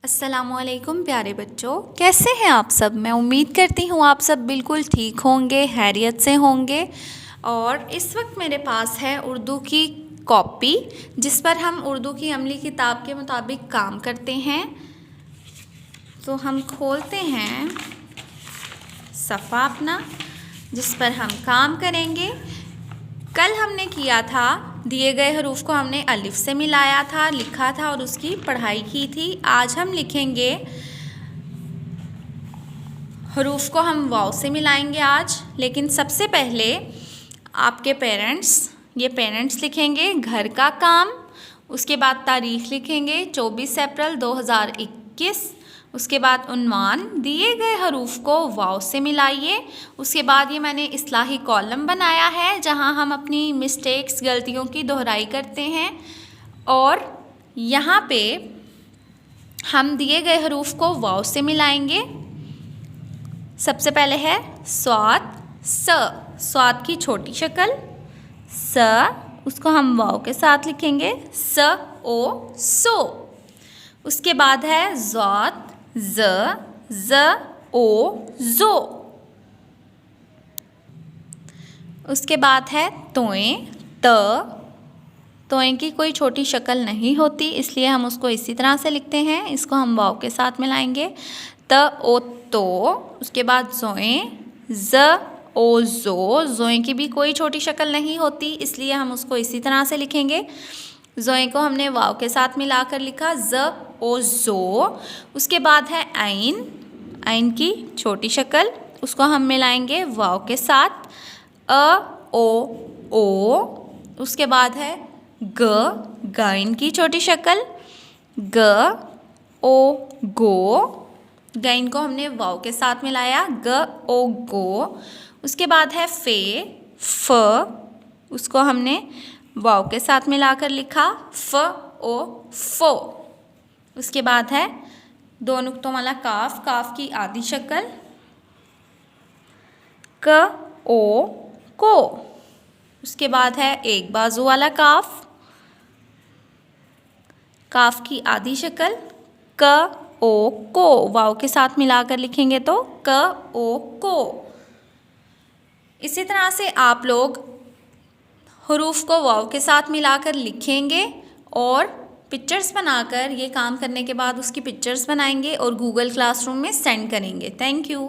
अस्सलामुअलैकुम प्यारे बच्चों, कैसे हैं आप सब। मैं उम्मीद करती हूँ आप सब बिल्कुल ठीक होंगे, खैरियत से होंगे। और इस वक्त मेरे पास है उर्दू की कॉपी जिस पर हम उर्दू की अमली किताब के मुताबिक काम करते हैं। तो हम खोलते हैं सफ़ा अपना जिस पर हम काम करेंगे। कल हमने किया था, दिए गए हरूफ को हमने अलिफ से मिलाया था, लिखा था और उसकी पढ़ाई की थी। आज हम लिखेंगे हरूफ को हम वाव से मिलाएंगे आज। लेकिन सबसे पहले आपके पेरेंट्स लिखेंगे घर का काम। उसके बाद तारीख़ लिखेंगे 24 अप्रैल 2021। उसके बाद उन्वान, दिए गए हरूफ को वाव से मिलाइए। उसके बाद ये मैंने इस्लाही कॉलम बनाया है जहां हम अपनी मिस्टेक्स, गलतियों की दोहराई करते हैं। और यहाँ पे हम दिए गए हरूफ को वाव से मिलाएंगे। सबसे पहले है स्वाद, स्वाद की छोटी शक्ल स, उसको हम वाव के साथ लिखेंगे स ओ सो। उसके बाद है ज़ात, ज ओ ज़ो। उसके बाद है तोएं, तोएं की कोई छोटी शक्ल नहीं होती, इसलिए हम उसको इसी तरह से लिखते हैं। इसको हम वाव के साथ मिलाएंगे त ओ तो। उसके बाद ज़ोएं, ज ओ ज़ो। ज़ोएं की भी कोई छोटी शक्ल नहीं होती, इसलिए हम उसको इसी तरह से लिखेंगे। ज़ोएं को हमने वाव के साथ मिलाकर लिखा ज ओ ज़ो। उसके बाद है आइन, आइन की छोटी शक्ल, उसको हम मिलाएंगे वाव के साथ अ ओ ओ। उसके बाद है गाइन की छोटी शक्ल ग ओ गो। गाइन को हमने वाव के साथ मिलाया ग ओ गो। उसके बाद है फ, उसको हमने वाव के साथ मिलाकर लिखा फ ओ फो। उसके बाद है दो नुक्तों वाला काफ, काफ की आधी शक्ल क ओ को। उसके बाद है एक बाजू वाला काफ, काफ की आधी शक्ल क ओ को। वाव के साथ मिलाकर लिखेंगे तो क ओ को। इसी तरह से आप लोग हरूफ को वाव के साथ मिलाकर लिखेंगे और पिक्चर्स बनाकर, ये काम करने के बाद उसकी पिक्चर्स बनाएंगे और गूगल क्लासरूम में सेंड करेंगे। Thank you.